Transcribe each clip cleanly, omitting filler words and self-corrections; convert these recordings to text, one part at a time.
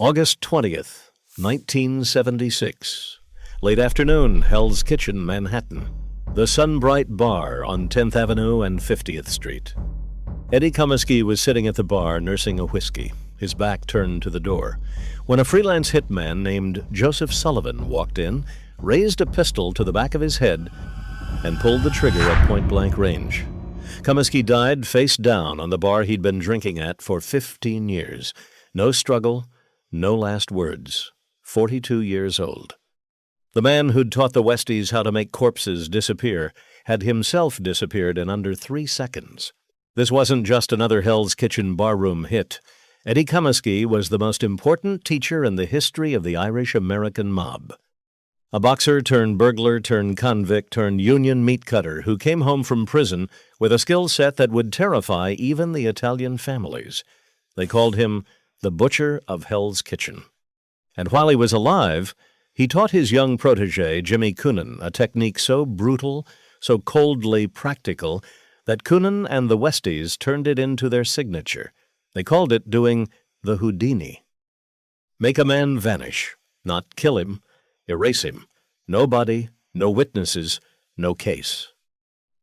August 20th, 1976. Late afternoon, Hell's Kitchen, Manhattan. The Sunbright Bar on 10th Avenue and 50th Street. Eddie Kamisky was sitting at the bar nursing a whiskey, his back turned to the door, when a freelance hitman named Joseph Sullivan walked in, raised a pistol to the back of his head, and pulled the trigger at point-blank range. Cummiskey died face down on the bar he'd been drinking at for 15 years. No struggle, no last words. 42 years old. The man who'd taught the Westies how to make corpses disappear had himself disappeared in under 3 seconds. This wasn't just another Hell's Kitchen barroom hit. Eddie Kamisky was the most important teacher in the history of the Irish-American mob. A boxer turned burglar turned convict turned union meat cutter who came home from prison with a skill set that would terrify even the Italian families. They called him the Butcher of Hell's Kitchen. And while he was alive, he taught his young protege, Jimmy Coonan, a technique so brutal, so coldly practical, that Coonan and the Westies turned it into their signature. They called it doing the Houdini. Make a man vanish, not kill him, erase him. No body, no witnesses, no case.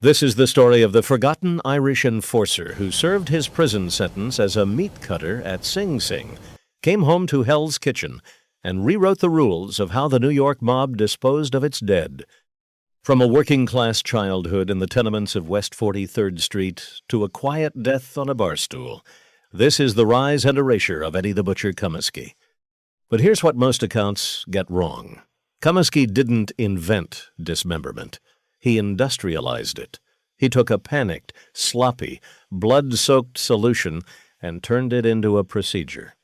This is the story of the forgotten Irish enforcer who served his prison sentence as a meat cutter at Sing Sing, came home to Hell's Kitchen, and rewrote the rules of how the New York mob disposed of its dead. From a working-class childhood in the tenements of West 43rd Street to a quiet death on a bar stool, this is the rise and erasure of Eddie the Butcher Cummiskey. But here's what most accounts get wrong. Cummiskey didn't invent dismemberment. He industrialized it. He took a panicked, sloppy, blood-soaked solution and turned it into a procedure.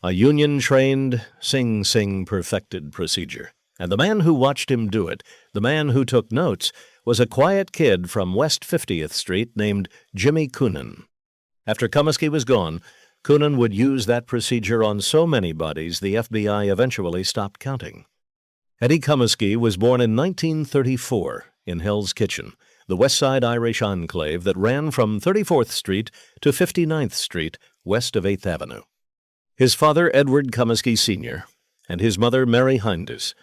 A union-trained, Sing Sing perfected procedure. And the man who watched him do it, the man who took notes, was a quiet kid from West 50th Street named Jimmy Coonan. After Cummiskey was gone, Coonan would use that procedure on so many bodies the FBI eventually stopped counting. Eddie Kamisky was born in 1934 in Hell's Kitchen, the West Side Irish enclave that ran from 34th Street to 59th Street west of 8th Avenue. His father, Edward Cummiskey Sr., and his mother, Mary Hindus,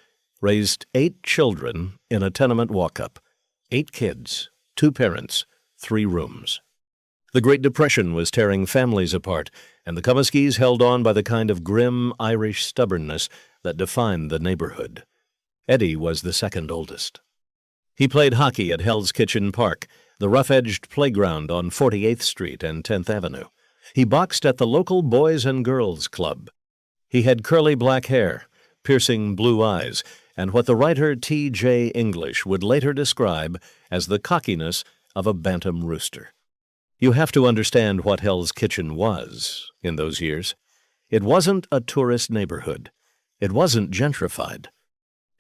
raised 8 children in a tenement walk-up. 8 kids, 2 parents, 3 rooms. The Great Depression was tearing families apart, and the Cummiskeys held on by the kind of grim Irish stubbornness that defined the neighborhood. Eddie was the second oldest. He played hockey at Hell's Kitchen Park, the rough-edged playground on 48th Street and 10th Avenue. He boxed at the local Boys and Girls Club. He had curly black hair, piercing blue eyes, and what the writer T.J. English would later describe as the cockiness of a bantam rooster. You have to understand what Hell's Kitchen was in those years. It wasn't a tourist neighborhood. It wasn't gentrified.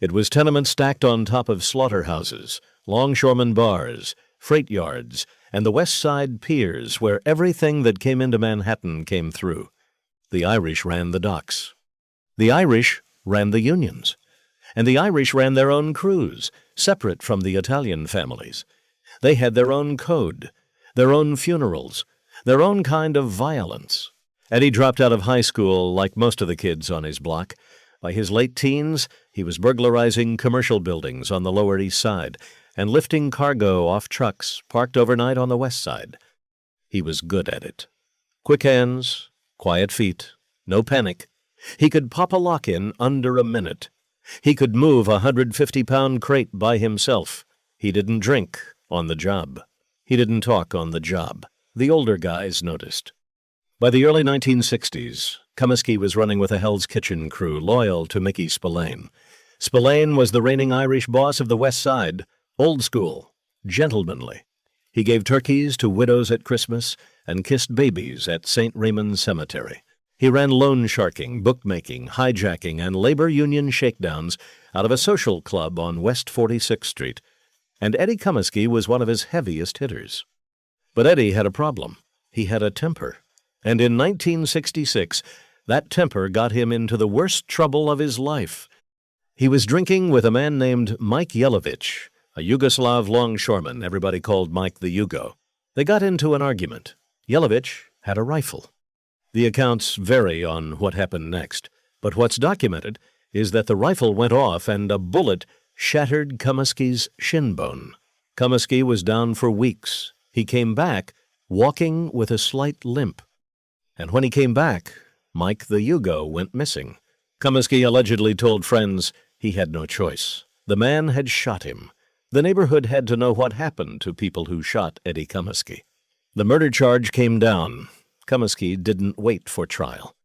It was tenements stacked on top of slaughterhouses, longshoremen bars, freight yards, and the West Side piers where everything that came into Manhattan came through. The Irish ran the docks. The Irish ran the unions. And the Irish ran their own crews, separate from the Italian families. They had their own code, their own funerals, their own kind of violence. Eddie dropped out of high school like most of the kids on his block. By his late teens, he was burglarizing commercial buildings on the Lower East Side and lifting cargo off trucks parked overnight on the West Side. He was good at it. Quick hands, quiet feet, no panic. He could pop a lock in under a minute. He could move a 150-pound crate by himself. He didn't drink on the job. He didn't talk on the job. The older guys noticed. By the early 1960s, Cummiskey was running with a Hell's Kitchen crew loyal to Mickey Spillane. Spillane was the reigning Irish boss of the West Side, old school, gentlemanly. He gave turkeys to widows at Christmas and kissed babies at St. Raymond's Cemetery. He ran loan sharking, bookmaking, hijacking, and labor union shakedowns out of a social club on West 46th Street. And Eddie Kamisky was one of his heaviest hitters. But Eddie had a problem. He had a temper. And in 1966, that temper got him into the worst trouble of his life. He was drinking with a man named Mike Yelovich, a Yugoslav longshoreman everybody called Mike the Yugo. They got into an argument. Yelovich had a rifle. The accounts vary on what happened next. But what's documented is that the rifle went off and a bullet shattered Cummiskey's shin bone. Cummiskey was down for weeks. He came back walking with a slight limp. And when he came back, Mike the Yugo went missing. Cummiskey allegedly told friends he had no choice. The man had shot him. The neighborhood had to know what happened to people who shot Eddie Kamisky. The murder charge came down. Cummiskey didn't wait for trial.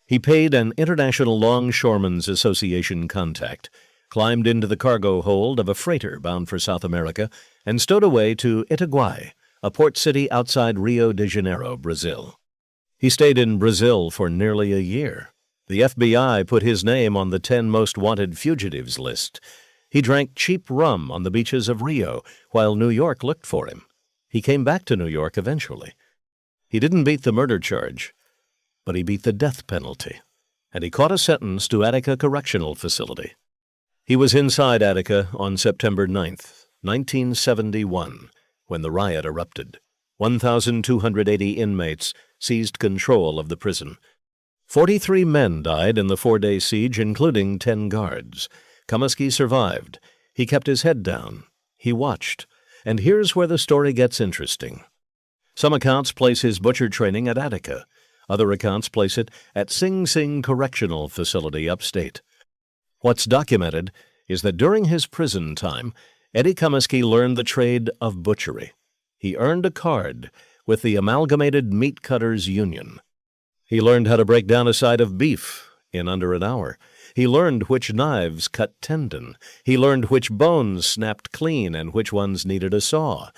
He paid an International Longshoremen's Association contact, climbed into the cargo hold of a freighter bound for South America, and stowed away to Itaguaí, a port city outside Rio de Janeiro, Brazil. He stayed in Brazil for nearly a year. The FBI put his name on the 10 most wanted fugitives list. He drank cheap rum on the beaches of Rio while New York looked for him. He came back to New York eventually. He didn't beat the murder charge, but he beat the death penalty, and he caught a sentence to Attica Correctional Facility. He was inside Attica on September 9th, 1971, when the riot erupted. 1,280 inmates seized control of the prison. 43 men died in the 4-day siege, including 10 guards. Cummiskey survived. He kept his head down. He watched. And here's where the story gets interesting. Some accounts place his butcher training at Attica. Other accounts place it at Sing Sing Correctional Facility upstate. What's documented is that during his prison time, Eddie Kamisky learned the trade of butchery. He earned a card with the Amalgamated Meat Cutters Union. He learned how to break down a side of beef in under an hour. He learned which knives cut tendon. He learned which bones snapped clean and which ones needed a saw.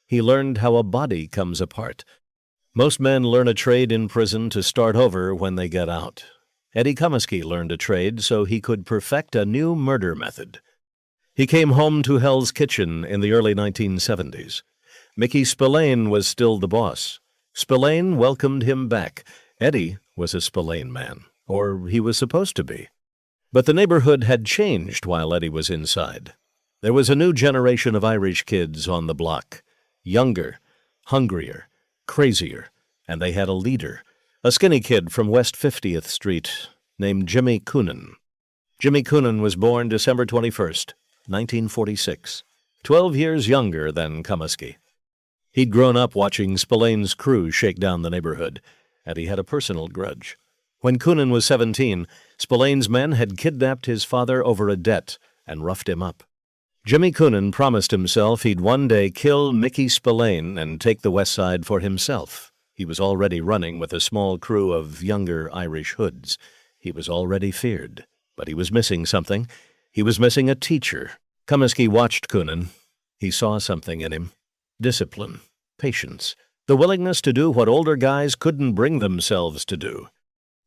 He learned how a body comes apart. Most men learn a trade in prison to start over when they get out. Eddie Kamisky learned a trade so he could perfect a new murder method. He came home to Hell's Kitchen in the early 1970s. Mickey Spillane was still the boss. Spillane welcomed him back. Eddie was a Spillane man, or he was supposed to be. But the neighborhood had changed while Eddie was inside. There was a new generation of Irish kids on the block. Younger, hungrier, crazier, and they had a leader, a skinny kid from West 50th Street named Jimmy Coonan. Jimmy Coonan was born December 21st, 1946, 12 years younger than Cummiskey. He'd grown up watching Spillane's crew shake down the neighborhood, and he had a personal grudge. When Coonan was 17, Spillane's men had kidnapped his father over a debt and roughed him up. Jimmy Coonan promised himself he'd one day kill Mickey Spillane and take the West Side for himself. He was already running with a small crew of younger Irish hoods. He was already feared, but he was missing something. He was missing a teacher. Cummiskey watched Coonan. He saw something in him. Discipline, patience, the willingness to do what older guys couldn't bring themselves to do.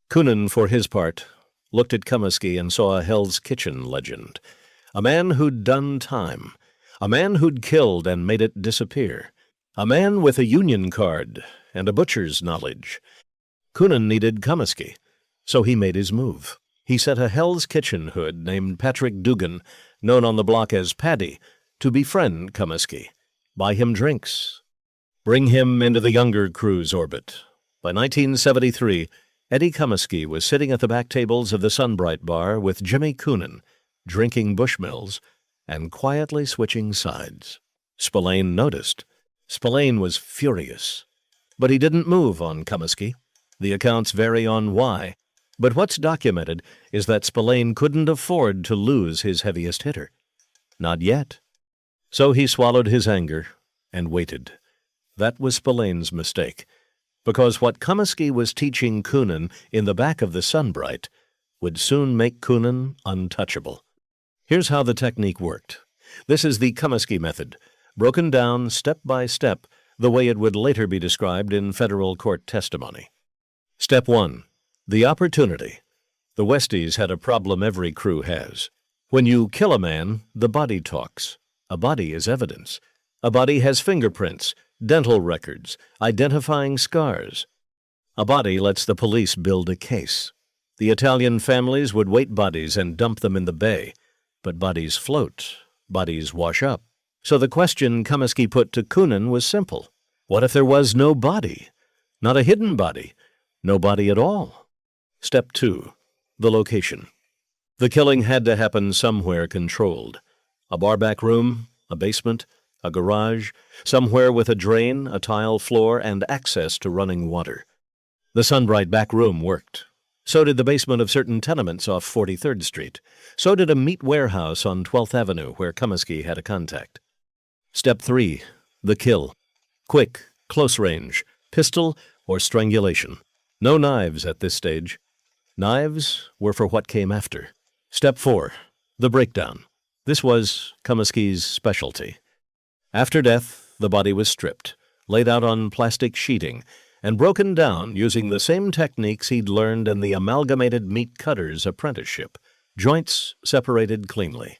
Coonan, for his part, looked at Cummiskey and saw a Hell's Kitchen legend. A man who'd done time. A man who'd killed and made it disappear. A man with a union card and a butcher's knowledge. Coonan needed Cummiskey, so he made his move. He sent a Hell's Kitchen hood named Patrick Dugan, known on the block as Paddy, to befriend Cummiskey, buy him drinks, bring him into the younger crew's orbit. By 1973, Eddie Kamisky was sitting at the back tables of the Sunbright Bar with Jimmy Coonan, drinking Bushmills and quietly switching sides. Spillane noticed. Spillane was furious. But he didn't move on Cummiskey. The accounts vary on why, but what's documented is that Spillane couldn't afford to lose his heaviest hitter. Not yet. So he swallowed his anger and waited. That was Spillane's mistake, because what Cummiskey was teaching Coonan in the back of the Sunbright would soon make Coonan untouchable. Here's how the technique worked. This is the Cummiskey method, broken down step by step, the way it would later be described in federal court testimony. Step 1. The opportunity. The Westies had a problem every crew has. When you kill a man, the body talks. A body is evidence. A body has fingerprints, dental records, identifying scars. A body lets the police build a case. The Italian families would weight bodies and dump them in the bay. But bodies float. Bodies wash up. So the question Cummiskey put to Coonan was simple. What if there was no body? Not a hidden body. No body at all. Step 2. The location. The killing had to happen somewhere controlled. A bar back room, a basement, a garage, somewhere with a drain, a tile floor, and access to running water. The Sunbright back room worked. So did the basement of certain tenements off 43rd Street. So did a meat warehouse on 12th Avenue where Cummiskey had a contact. Step 3. The kill. Quick, close range, pistol, or strangulation. No knives at this stage. Knives were for what came after. Step 4. The breakdown. This was Cummiskey's specialty. After death, the body was stripped, laid out on plastic sheeting, and broken down using the same techniques he'd learned in the Amalgamated Meat Cutter's apprenticeship. Joints separated cleanly.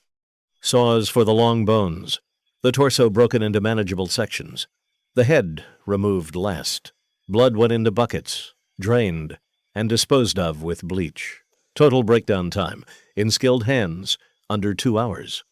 Saws for the long bones. The torso broken into manageable sections. The head removed last. Blood went into buckets, drained, and disposed of with bleach. Total breakdown time, in skilled hands, under 2 hours.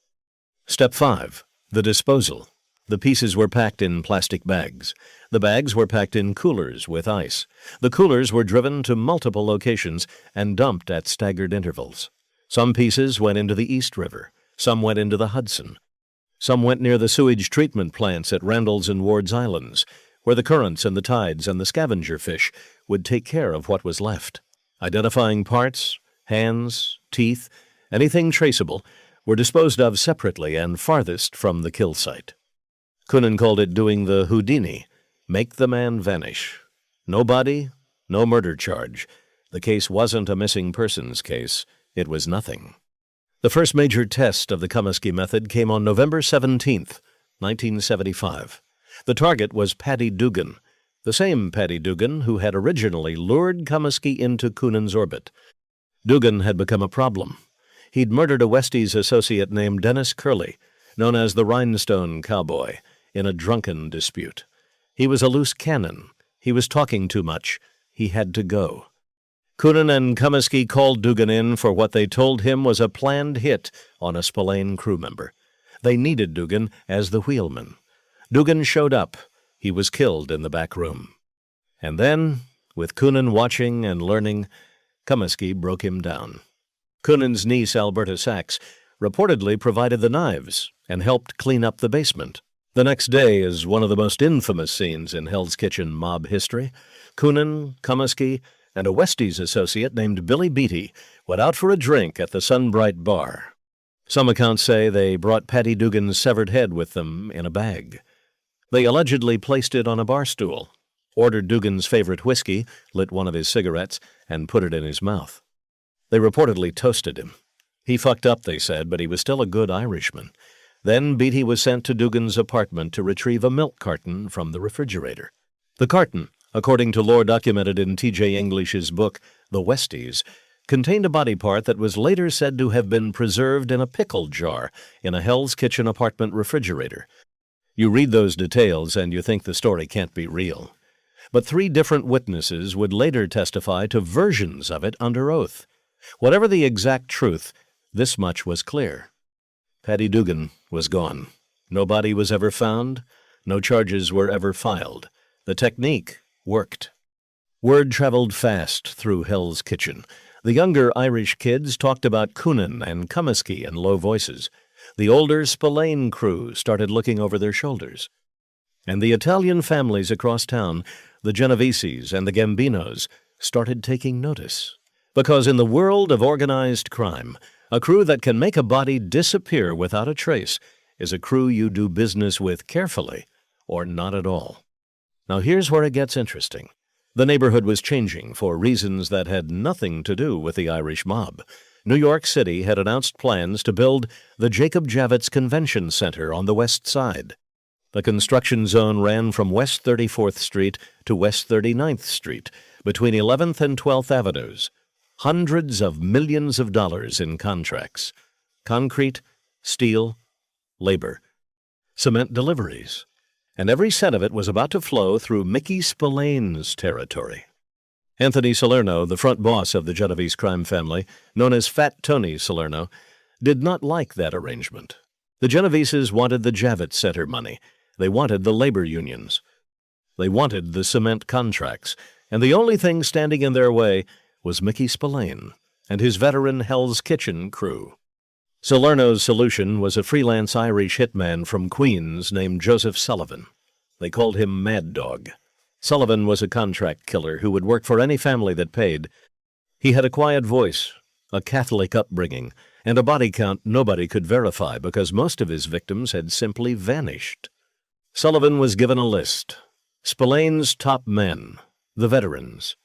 Step 5. The disposal. The pieces were packed in plastic bags. The bags were packed in coolers with ice. The coolers were driven to multiple locations and dumped at staggered intervals. Some pieces went into the East River. Some went into the Hudson. Some went near the sewage treatment plants at Randall's and Ward's Islands, where the currents and the tides and the scavenger fish would take care of what was left. Identifying parts, hands, teeth, anything traceable, were disposed of separately and farthest from the kill site. Coonan called it doing the Houdini, make the man vanish. No body, no murder charge. The case wasn't a missing persons case. It was nothing. The first major test of the Cummiskey method came on November 17th, 1975. The target was Paddy Dugan, the same Paddy Dugan who had originally lured Cummiskey into Coonan's orbit. Dugan had become a problem. He'd murdered a Westies associate named Dennis Curley, known as the Rhinestone Cowboy, in a drunken dispute. He was a loose cannon. He was talking too much. He had to go. Coonan and Cummiskey called Dugan in for what they told him was a planned hit on a Spillane crew member. They needed Dugan as the wheelman. Dugan showed up. He was killed in the back room. And then, with Coonan watching and learning, Cummiskey broke him down. Coonan's niece, Alberta Sachs, reportedly provided the knives and helped clean up the basement. The next day is one of the most infamous scenes in Hell's Kitchen mob history. Coonan, Cummiskey, and a Westies associate named Billy Beatty went out for a drink at the Sunbright bar. Some accounts say they brought Paddy Dugan's severed head with them in a bag. They allegedly placed it on a bar stool, ordered Dugan's favorite whiskey, lit one of his cigarettes, and put it in his mouth. They reportedly toasted him. He fucked up, they said, but he was still a good Irishman. Then Beatty was sent to Dugan's apartment to retrieve a milk carton from the refrigerator. The carton, according to lore documented in T.J. English's book, The Westies, contained a body part that was later said to have been preserved in a pickle jar in a Hell's Kitchen apartment refrigerator. You read those details and you think the story can't be real. But 3 different witnesses would later testify to versions of it under oath. Whatever the exact truth, this much was clear. Paddy Dugan was gone. No body was ever found. No charges were ever filed. The technique worked. Word traveled fast through Hell's Kitchen. The younger Irish kids talked about Coonan and Cummiskey in low voices. The older Spillane crew started looking over their shoulders. And the Italian families across town, the Genoveses and the Gambinos, started taking notice. Because in the world of organized crime, a crew that can make a body disappear without a trace is a crew you do business with carefully or not at all. Now here's where it gets interesting. The neighborhood was changing for reasons that had nothing to do with the Irish mob. New York City had announced plans to build the Jacob Javits Convention Center on the West Side. The construction zone ran from West 34th Street to West 39th Street, between 11th and 12th Avenues. Hundreds of millions of dollars in contracts. Concrete, steel, labor, cement deliveries. And every cent of it was about to flow through Mickey Spillane's territory. Anthony Salerno, the front boss of the Genovese crime family, known as Fat Tony Salerno, did not like that arrangement. The Genoveses wanted the Javits Center money. They wanted the labor unions. They wanted the cement contracts. And the only thing standing in their way was Mickey Spillane, and his veteran Hell's Kitchen crew. Salerno's solution was a freelance Irish hitman from Queens named Joseph Sullivan. They called him Mad Dog. Sullivan was a contract killer who would work for any family that paid. He had a quiet voice, a Catholic upbringing, and a body count nobody could verify because most of his victims had simply vanished. Sullivan was given a list. Spillane's top men, the veterans,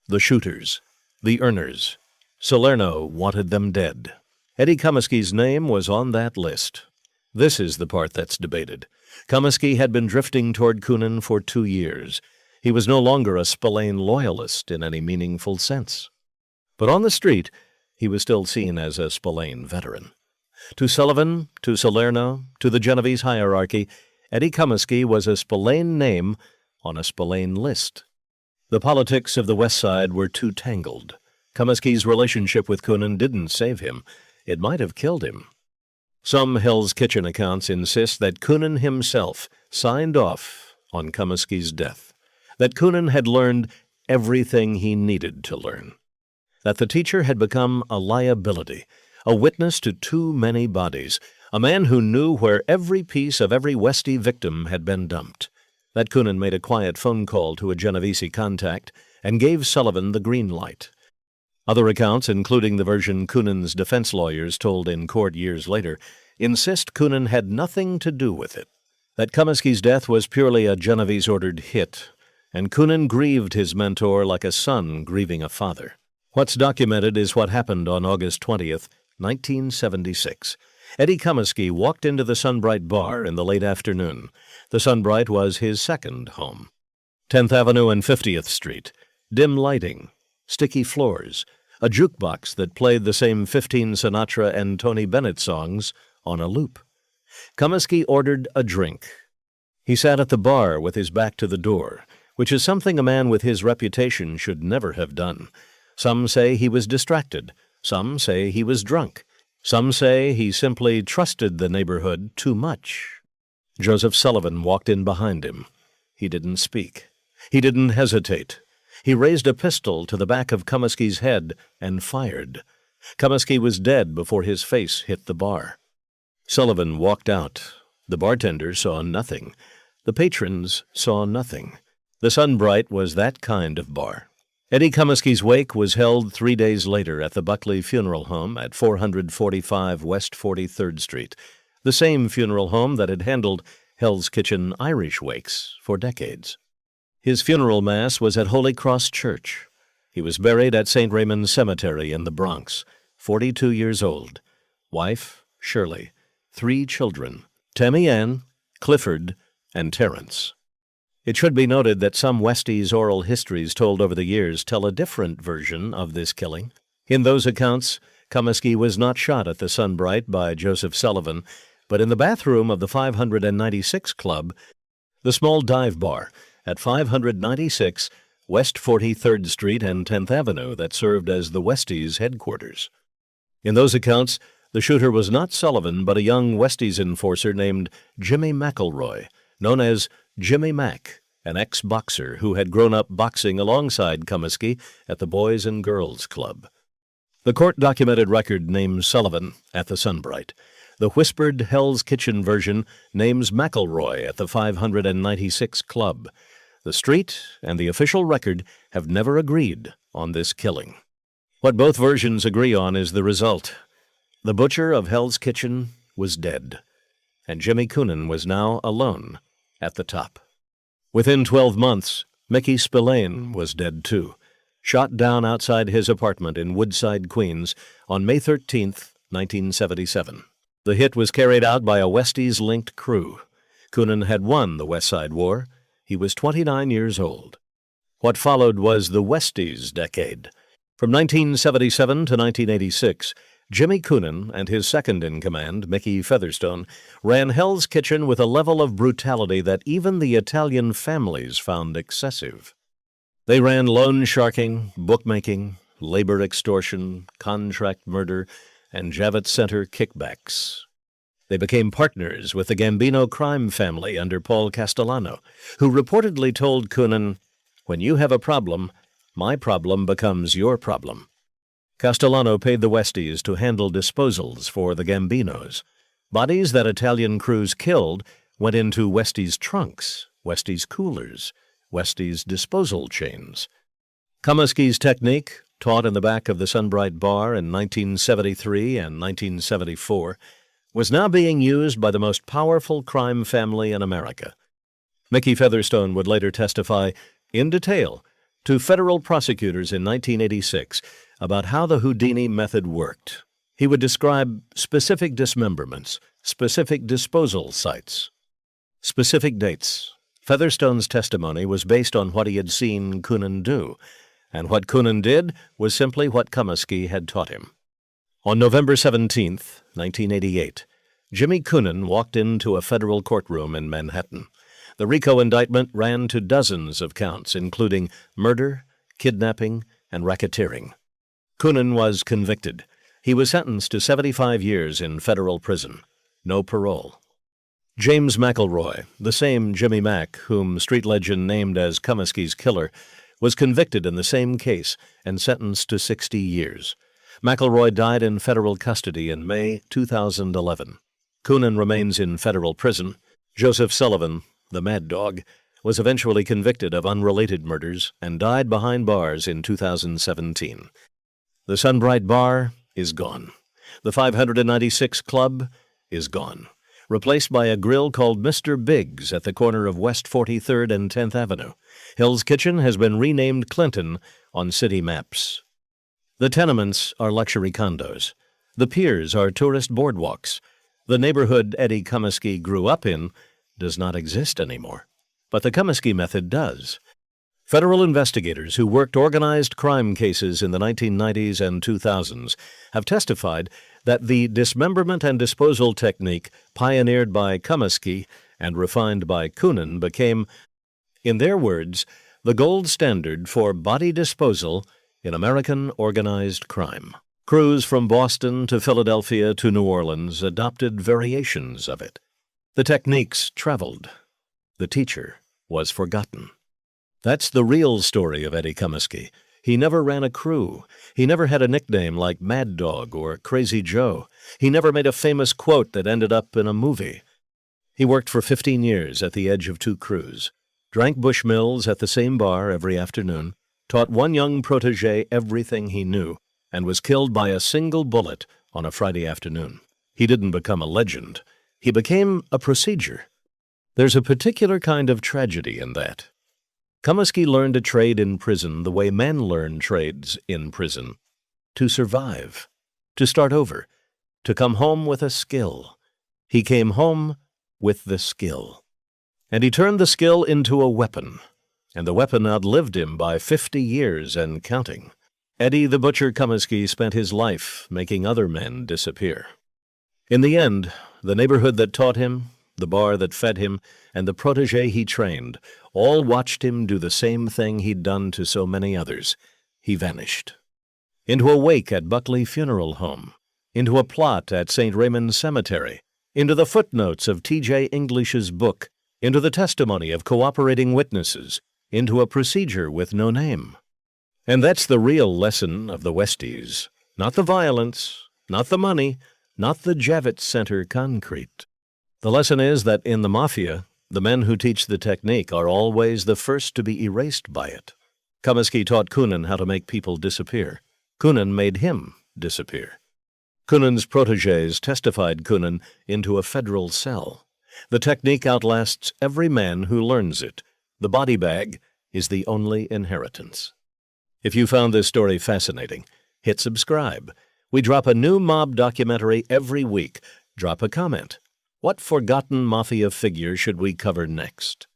the shooters, the earners. Salerno wanted them dead. Eddie Kamisky's name was on that list. This is the part that's debated. Cummiskey had been drifting toward Coonan for 2 years. He was no longer a Spillane loyalist in any meaningful sense. But on the street, he was still seen as a Spillane veteran. To Sullivan, to Salerno, to the Genovese hierarchy, Eddie Kamisky was a Spillane name on a Spillane list. The politics of the West Side were too tangled. Cummiskey's relationship with Coonan didn't save him. It might have killed him. Some Hell's Kitchen accounts insist that Coonan himself signed off on Cummiskey's death, that Coonan had learned everything he needed to learn, that the teacher had become a liability, a witness to too many bodies, a man who knew where every piece of every Westie victim had been dumped, that Coonan made a quiet phone call to a Genovese contact and gave Sullivan the green light. Other accounts, including the version Coonan's defense lawyers told in court years later, insist Coonan had nothing to do with it, that Cummiskey's death was purely a Genovese-ordered hit, and Coonan grieved his mentor like a son grieving a father. What's documented is what happened on August 20th, 1976. Eddie Kamisky walked into the Sunbright Bar in the late afternoon. The Sunbright was his second home. 10th Avenue and 50th Street, dim lighting, sticky floors, a jukebox that played the same 15 Sinatra and Tony Bennett songs on a loop. Cummiskey ordered a drink. He sat at the bar with his back to the door, which is something a man with his reputation should never have done. Some say he was distracted. Some say he was drunk. Some say he simply trusted the neighborhood too much. Joseph Sullivan walked in behind him. He didn't speak. He didn't hesitate. He raised a pistol to the back of Cummiskey's head and fired. Cummiskey was dead before his face hit the bar. Sullivan walked out. The bartender saw nothing. The patrons saw nothing. The Sunbright was that kind of bar. Eddie Cummiskey's wake was held 3 days later at the Buckley Funeral Home at 445 West 43rd Street, the same funeral home that had handled Hell's Kitchen Irish wakes for decades. His funeral mass was at Holy Cross Church. He was buried at St. Raymond's Cemetery in the Bronx, 42 years old. Wife, Shirley. 3 children, Tammy Ann, Clifford, and Terrence. It should be noted that some Westies' oral histories told over the years tell a different version of this killing. In those accounts, Cummiskey was not shot at the Sunbright by Joseph Sullivan, but in the bathroom of the 596 Club, the small dive bar at 596 West 43rd Street and 10th Avenue that served as the Westies' headquarters. In those accounts, the shooter was not Sullivan, but a young Westies enforcer named Jimmy McElroy, known as Jimmy Mac, an ex-boxer who had grown up boxing alongside Cummiskey at the Boys and Girls Club. The court-documented record names Sullivan at the Sunbright. The whispered Hell's Kitchen version names McElroy at the 596 Club. The street and the official record have never agreed on this killing. What both versions agree on is the result. The butcher of Hell's Kitchen was dead, and Jimmy Coonan was now alone at the top. Within 12 months, Mickey Spillane was dead too, shot down outside his apartment in Woodside, Queens, on May 13, 1977. The hit was carried out by a Westies-linked crew. Coonan had won the West Side War. He was 29 years old. What followed was the Westies decade. From 1977 to 1986, Jimmy Coonan and his second-in-command, Mickey Featherstone, ran Hell's Kitchen with a level of brutality that even the Italian families found excessive. They ran loan sharking, bookmaking, labor extortion, contract murder, and Javits Center kickbacks. They became partners with the Gambino crime family under Paul Castellano, who reportedly told Coonan, "When you have a problem, my problem becomes your problem." Castellano paid the Westies to handle disposals for the Gambinos. Bodies that Italian crews killed went into Westies' trunks, Westies' coolers, Westies' disposal chains. Cummiskey's technique, taught in the back of the Sunbright Bar in 1973 and 1974, was now being used by the most powerful crime family in America. Mickey Featherstone would later testify in detail to federal prosecutors in 1986 about how the Houdini method worked. He would describe specific dismemberments, specific disposal sites, specific dates. Featherstone's testimony was based on what he had seen Coonan do, and what Coonan did was simply what Cummiskey had taught him. On November 17, 1988, Jimmy Coonan walked into a federal courtroom in Manhattan. The RICO indictment ran to dozens of counts, including murder, kidnapping, and racketeering. Coonan was convicted. He was sentenced to 75 years in federal prison. No parole. James McElroy, the same Jimmy Mack whom street legend named as Cummiskey's killer, was convicted in the same case and sentenced to 60 years. McElroy died in federal custody in May 2011. Coonan remains in federal prison. Joseph Sullivan, the Mad Dog, was eventually convicted of unrelated murders and died behind bars in 2017. The Sunbright Bar is gone. The 596 Club is gone, replaced by a grill called Mr. Biggs at the corner of West 43rd and 10th Avenue. Hell's Kitchen has been renamed Clinton on city maps. The tenements are luxury condos. The piers are tourist boardwalks. The neighborhood Eddie Kamisky grew up in does not exist anymore. But the Cummiskey method does. Federal investigators who worked organized crime cases in the 1990s and 2000s have testified that the dismemberment and disposal technique pioneered by Cummiskey and refined by Coonan became, in their words, the gold standard for body disposal in American organized crime. Crews from Boston to Philadelphia to New Orleans adopted variations of it. The techniques traveled. The teacher was forgotten. That's the real story of Eddie Kamisky. He never ran a crew. He never had a nickname like Mad Dog or Crazy Joe. He never made a famous quote that ended up in a movie. He worked for 15 years at the edge of two crews, drank Bushmills at the same bar every afternoon, taught one young protege everything he knew, and was killed by a single bullet on a Friday afternoon. He didn't become a legend. He became a procedure. There's a particular kind of tragedy in that. Cummiskey learned a trade in prison the way men learn trades in prison. To survive. To start over. To come home with a skill. He came home with the skill. And he turned the skill into a weapon. And the weapon outlived him by 50 years and counting. Eddie the Butcher Cummiskey spent his life making other men disappear. In the end, the neighborhood that taught him, the bar that fed him, and the protege he trained all watched him do the same thing he'd done to so many others. He vanished. Into a wake at Buckley Funeral Home, into a plot at St. Raymond's Cemetery, into the footnotes of T.J. English's book, into the testimony of cooperating witnesses, into a procedure with no name. And that's the real lesson of the Westies. Not the violence, not the money, not the Javits Center concrete. The lesson is that in the Mafia, the men who teach the technique are always the first to be erased by it. Cummiskey taught Coonan how to make people disappear. Coonan made him disappear. Coonan's protégés testified Coonan into a federal cell. The technique outlasts every man who learns it. The body bag is the only inheritance. If you found this story fascinating, hit subscribe. We drop a new mob documentary every week. Drop a comment. What forgotten Mafia figure should we cover next?